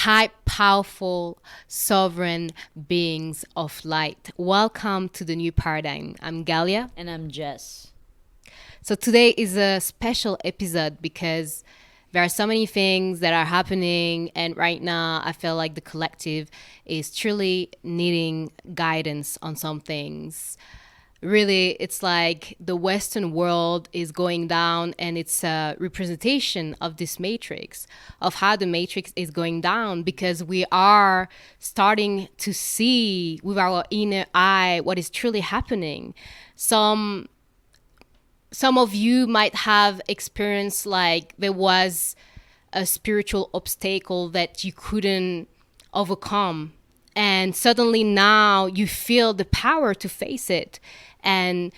high, powerful, sovereign beings of light. Welcome to the new paradigm. I'm Galia. And I'm Jess. So today is a special episode because there are so many things that are happening, and right now I feel like the collective is truly needing guidance on some things. Really, it's like the Western world is going down, and it's a representation of this matrix, of how the matrix is going down, because we are starting to see with our inner eye what is truly happening. Some of you might have experienced like there was a spiritual obstacle that you couldn't overcome, and suddenly now you feel the power to face it and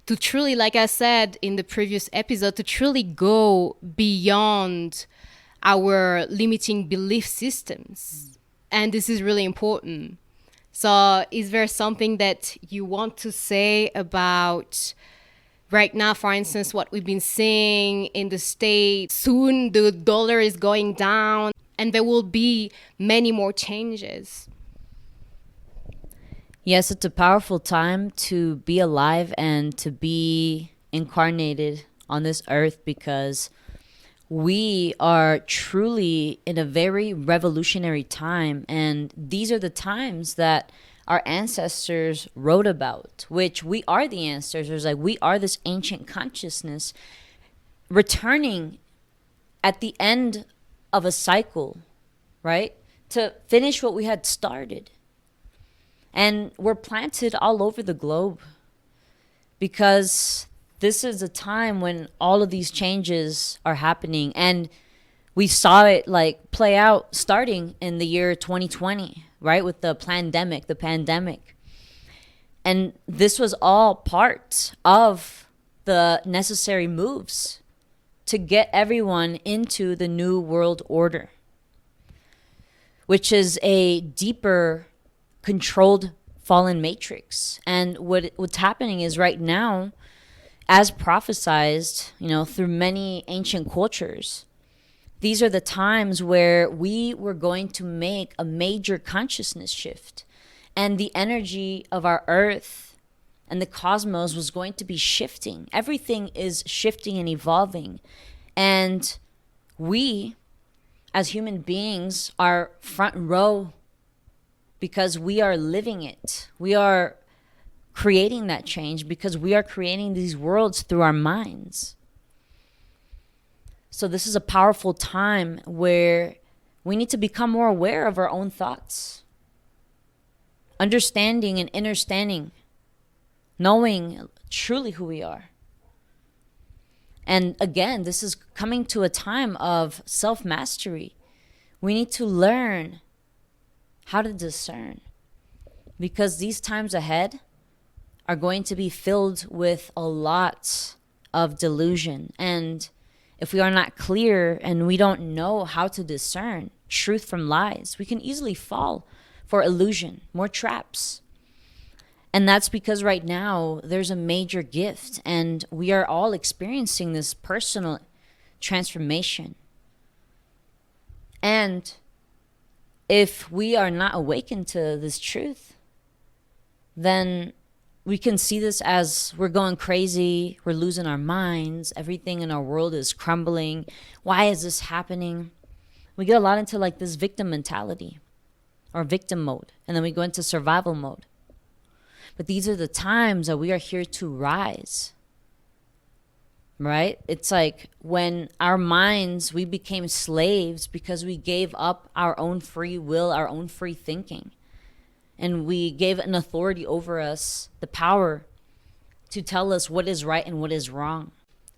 to truly, like I said in the previous episode, to truly go beyond our limiting belief systems. And this is really important. So is there something that you want to say about right now, for instance, what we've been seeing in the States? Soon the dollar is going down and there will be many more changes. Yes, it's a powerful time to be alive and to be incarnated on this earth, because we are truly in a very revolutionary time. And these are the times that our ancestors wrote about, which we are the ancestors. Like, we are this ancient consciousness returning at the end of a cycle, right? To finish what we had started. And we're planted all over the globe because this is a time when all of these changes are happening. And we saw it like play out starting in the year 2020, right? With the pandemic. And this was all part of the necessary moves to get everyone into the new world order, which is a deeper controlled fallen matrix. And what's happening is right now, as prophesized, through many ancient cultures, these are the times where we were going to make a major consciousness shift, and the energy of our earth and the cosmos was going to be shifting. Everything is shifting and evolving. And we, as human beings, are front row because we are living it. We are creating that change because we are creating these worlds through our minds. So this is a powerful time where we need to become more aware of our own thoughts, understanding and understanding, knowing truly who we are. And again, this is coming to a time of self-mastery. We need to learn how to discern, because these times ahead are going to be filled with a lot of delusion. And if we are not clear and we don't know how to discern truth from lies, we can easily fall for illusion, more traps. And that's because right now there's a major gift, and we are all experiencing this personal transformation. And if we are not awakened to this truth, then we can see this as we're going crazy, we're losing our minds, everything in our world is crumbling. Why is this happening? We get a lot into like this victim mentality or victim mode, and then we go into survival mode. But these are the times that we are here to rise, right? It's like when our minds, we became slaves because we gave up our own free will, our own free thinking. And we gave an authority over us the power to tell us what is right and what is wrong.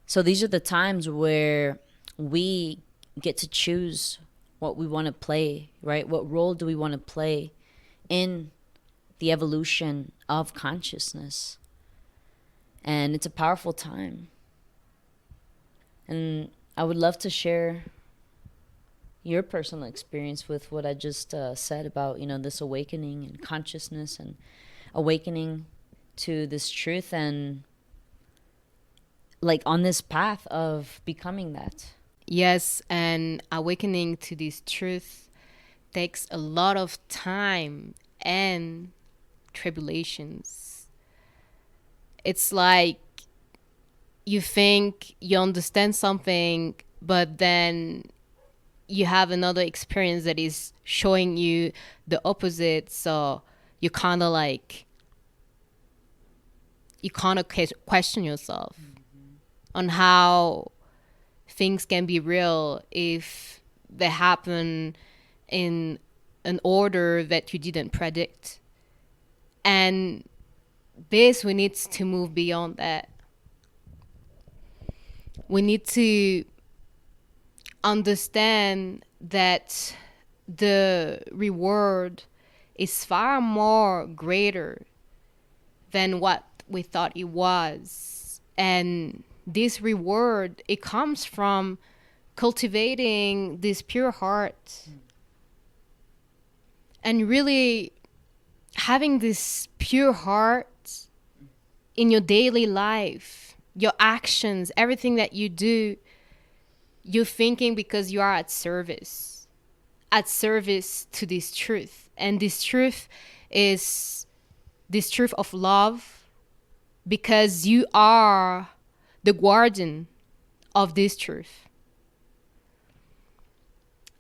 So these are the times where we get to choose what we want to play, right? What role do we want to play in the evolution of consciousness? And it's a powerful time. And I would love to share your personal experience with what I just said about, this awakening and consciousness and awakening to this truth, and like on this path of becoming that. Yes, and awakening to this truth takes a lot of time and tribulations. It's like you think you understand something, but then you have another experience that is showing you the opposite. So you kind of question yourself on how things can be real if they happen in an order that you didn't predict. And we need to move beyond that. We need to understand that the reward is far more greater than what we thought it was. And this reward, it comes from cultivating this pure heart and really having this pure heart in your daily life, your actions, everything that you do. You're thinking because you are at service to this truth. And this truth is this truth of love, because you are the guardian of this truth.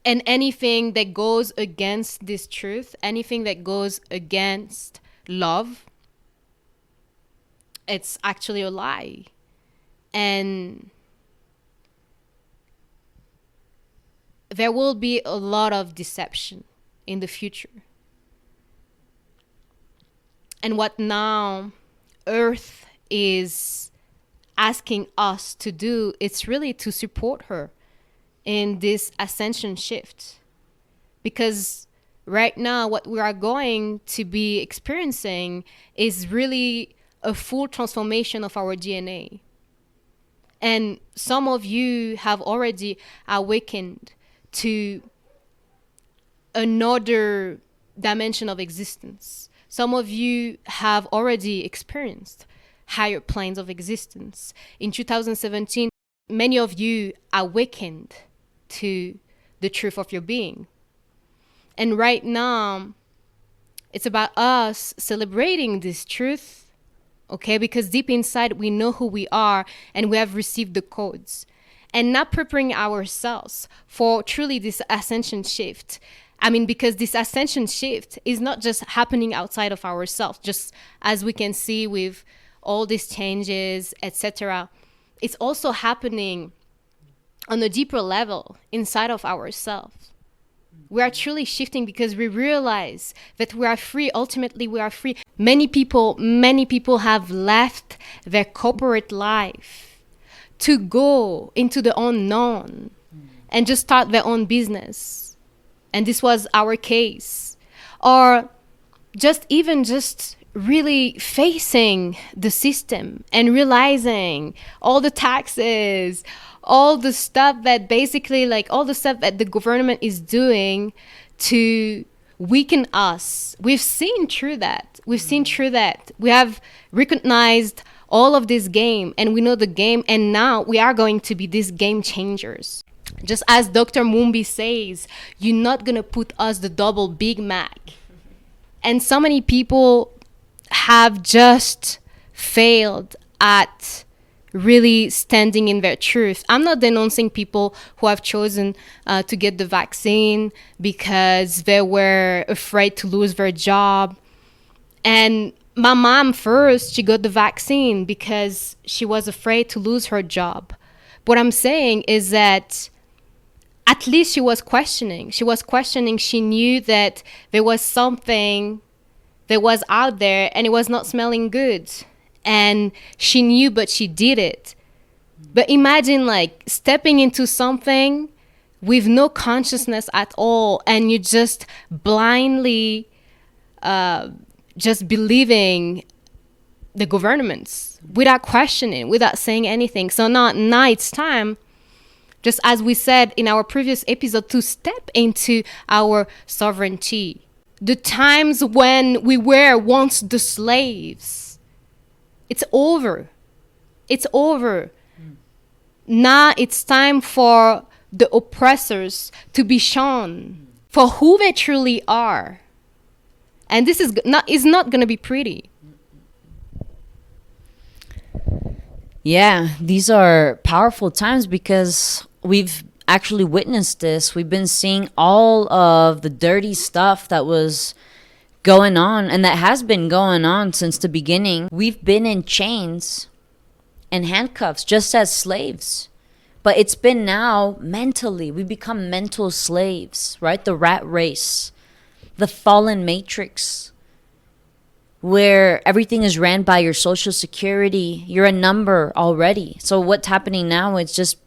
And anything that goes against this truth, anything that goes against love, it's actually a lie. And there will be a lot of deception in the future. And what now Earth is asking us to do, it's really to support her in this ascension shift. Because right now what we are going to be experiencing is really a full transformation of our DNA. And some of you have already awakened to another dimension of existence. Some of you have already experienced higher planes of existence. In 2017, many of you awakened to the truth of your being. And right now, it's about us celebrating this truth, okay? Because deep inside, we know who we are and we have received the codes. And not preparing ourselves for truly this ascension shift. I mean, because this ascension shift is not just happening outside of ourselves, just as we can see with all these changes, etc. It's also happening on a deeper level inside of ourselves. We are truly shifting because we realize that we are free. Ultimately, we are free. Many people have left their corporate life to go into the unknown and just start their own business. And this was our case. Or just really facing the system and realizing all the taxes, all the stuff that all the stuff that the government is doing to weaken us. We've seen through that. We have recognized all of this game, and we know the game, and now we are going to be these game changers. Just as Dr. Mumbi says, you're not going to put us the double BigMac. And so many people have just failed at really standing in their truth. I'm not denouncing people who have chosen to get the vaccine because they were afraid to lose their job. And my mom first, she got the vaccine because she was afraid to lose her job. What I'm saying is that at least she was questioning. She knew that there was something that was out there and it was not smelling good. And she knew, but she did it. But imagine stepping into something with no consciousness at all, and you just blindly just believing the governments without questioning, without saying anything. So now it's time, just as we said in our previous episode, to step into our sovereignty. The times when we were once the slaves, it's over. Now it's time for the oppressors to be shown for who they truly are. And this is not going to be pretty. Yeah, these are powerful times because we've actually witnessed this. We've been seeing all of the dirty stuff that was going on and that has been going on since the beginning. We've been in chains and handcuffs just as slaves. But it's been now mentally. We become mental slaves, right? The rat race, the fallen matrix, where everything is ran by your social security. You're a number already. So what's happening now is just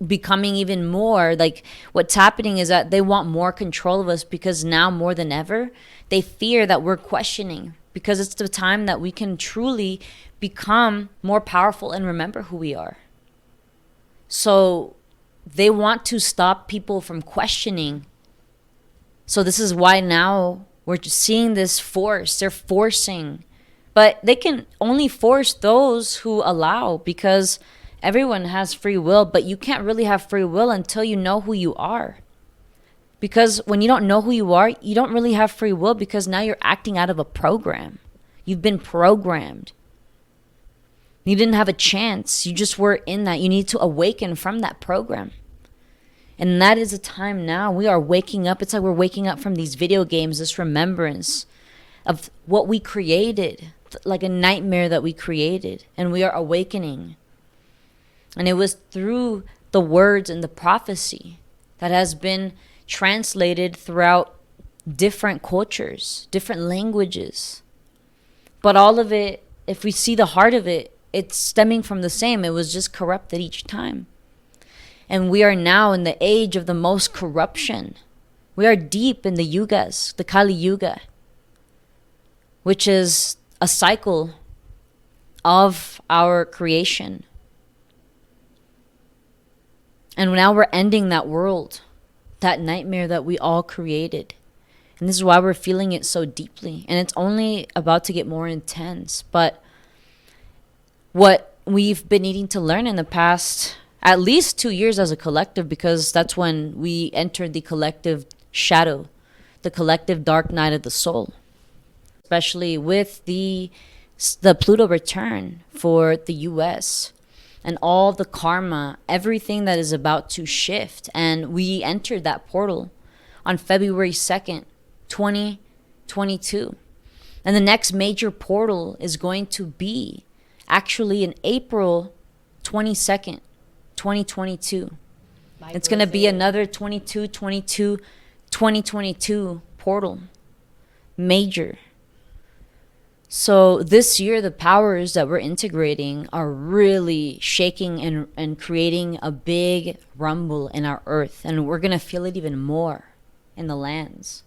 becoming even more like, what's happening is that they want more control of us because now more than ever, they fear that we're questioning, because it's the time that we can truly become more powerful and remember who we are. So they want to stop people from questioning. So this is why now we're just seeing this force. They're forcing. But they can only force those who allow, because everyone has free will. But you can't really have free will until you know who you are. Because when you don't know who you are, you don't really have free will, because now you're acting out of a program. You've been programmed. You didn't have a chance. You just were in that. You need to awaken from that program. And that is a time now. We are waking up. It's like we're waking up from these video games, this remembrance of what we created, like a nightmare that we created. And we are awakening. And it was through the words and the prophecy that has been translated throughout different cultures, different languages. But all of it, if we see the heart of it, it's stemming from the same. It was just corrupted each time. And we are now in the age of the most corruption. We are deep in the yugas, the Kali Yuga, which is a cycle of our creation. And now we're ending that world, that nightmare that we all created. And this is why we're feeling it so deeply. And it's only about to get more intense. But what we've been needing to learn in the past at least 2 years as a collective, because that's when we entered the collective shadow, the collective dark night of the soul, especially with the Pluto return for the US and all the karma, everything that is about to shift. And we entered that portal on February 2nd, 2022. And the next major portal is going to be actually in April 22nd, 2022. It's going to be another 2022 portal. Major. So this year, the powers that we're integrating are really shaking and creating a big rumble in our earth. And we're going to feel it even more in the lands.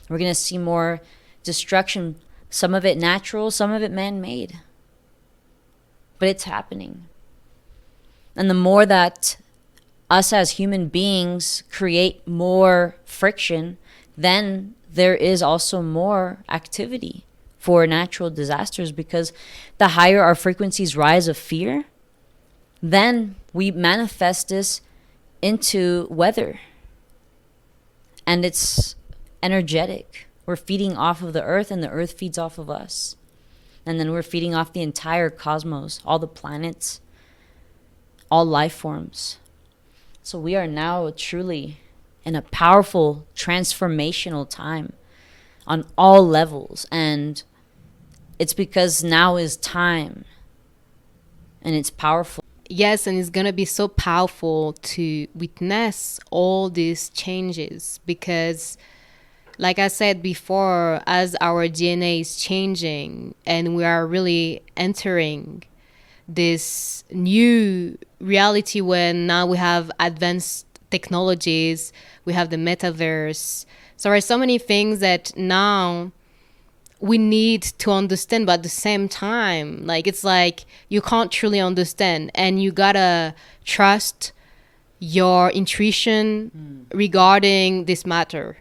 We're going to see more destruction, some of it natural, some of it man-made. But it's happening. And the more that us as human beings create more friction, then there is also more activity for natural disasters, because the higher our frequencies rise of fear, then we manifest this into weather. And it's energetic. We're feeding off of the earth, and the earth feeds off of us. And then we're feeding off the entire cosmos, all the planets, all life forms. So we are now truly in a powerful transformational time on all levels. And it's because now is time. And it's powerful. Yes, and it's going to be so powerful to witness all these changes, because like I said before, as our DNA is changing and we are really entering this new reality where now we have advanced technologies, we have the metaverse. So there are so many things that now we need to understand, but at the same time, like, it's like you can't truly understand, and you gotta trust your intuition regarding this matter.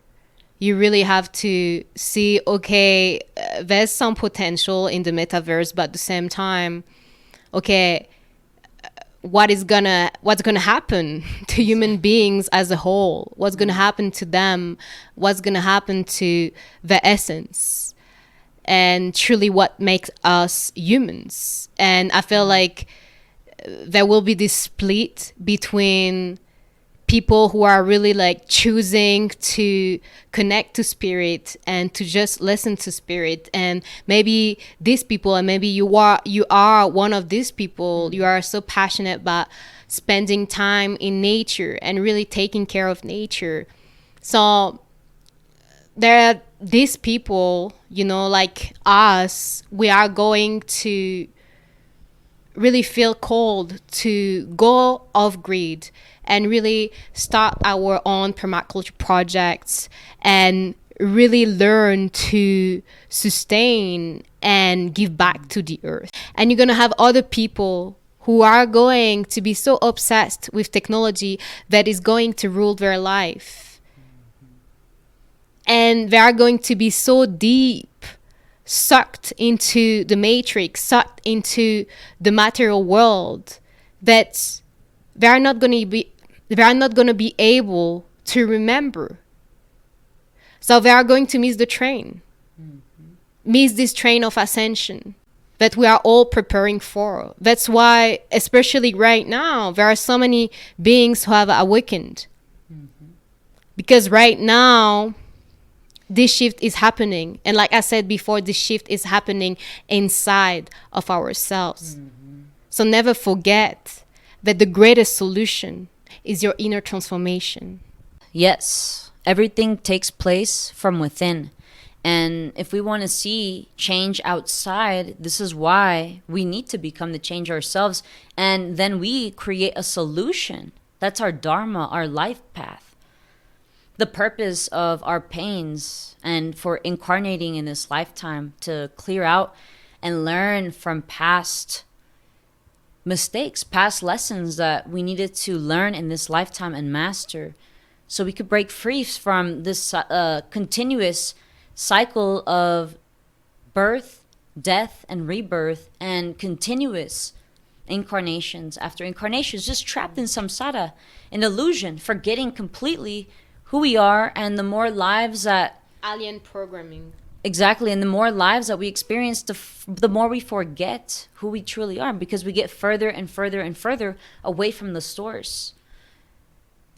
You really have to see, okay, there's some potential in the metaverse, but at the same time, okay, what's gonna happen to human beings as a whole, what's gonna happen to them, what's gonna happen to the essence, and truly what makes us humans. And I feel like there will be this split between people who are really like choosing to connect to spirit and to just listen to spirit. And maybe these people, and maybe you are one of these people, you are so passionate about spending time in nature and really taking care of nature. So there are these people, you know, like us, we are going to really feel called to go off grid and really start our own permaculture projects and really learn to sustain and give back to the earth. And you're going to have other people who are going to be so obsessed with technology that is going to rule their life. And they are going to be so deep, sucked into the matrix, sucked into the material world, that they are not going to be able to remember. So they are going to miss the train, miss this train of ascension that we are all preparing for. That's why, especially right now, there are so many beings who have awakened. Because right now, this shift is happening. And like I said before, this shift is happening inside of ourselves. So never forget that the greatest solution is your inner transformation. Yes, everything takes place from within. And if we want to see change outside, this is why we need to become the change ourselves. And then we create a solution. That's our dharma, our life path. The purpose of our pains and for incarnating in this lifetime, to clear out and learn from past mistakes, past lessons that we needed to learn in this lifetime and master, so we could break free from this continuous cycle of birth, death, and rebirth, and continuous incarnations after incarnations, just trapped in samsara, an illusion, forgetting completely who we are. And the more lives that Alien programming. Exactly. And the more lives that we experience, the more we forget who we truly are, because we get further and further and further away from the source.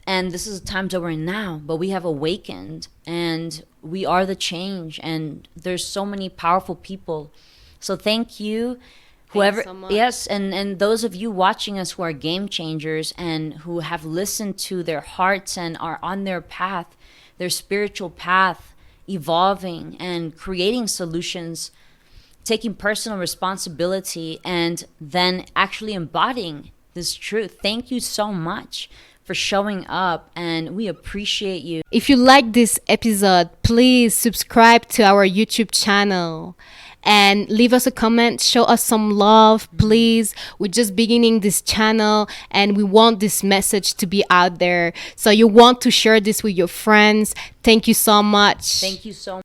And this is the times that we're in now, but we have awakened and we are the change. And there's so many powerful people. So thank you. Whoever, so much. yes, and those of you watching us who are game changers and who have listened to their hearts and are on their path, their spiritual path, evolving and creating solutions, taking personal responsibility, and then actually embodying this truth. Thank you so much for showing up, and we appreciate you. If you like this episode, please subscribe to our YouTube channel and leave us a comment, show us some love, please. We're just beginning this channel and we want this message to be out there. So you want to share this with your friends. Thank you so much. Thank you so much.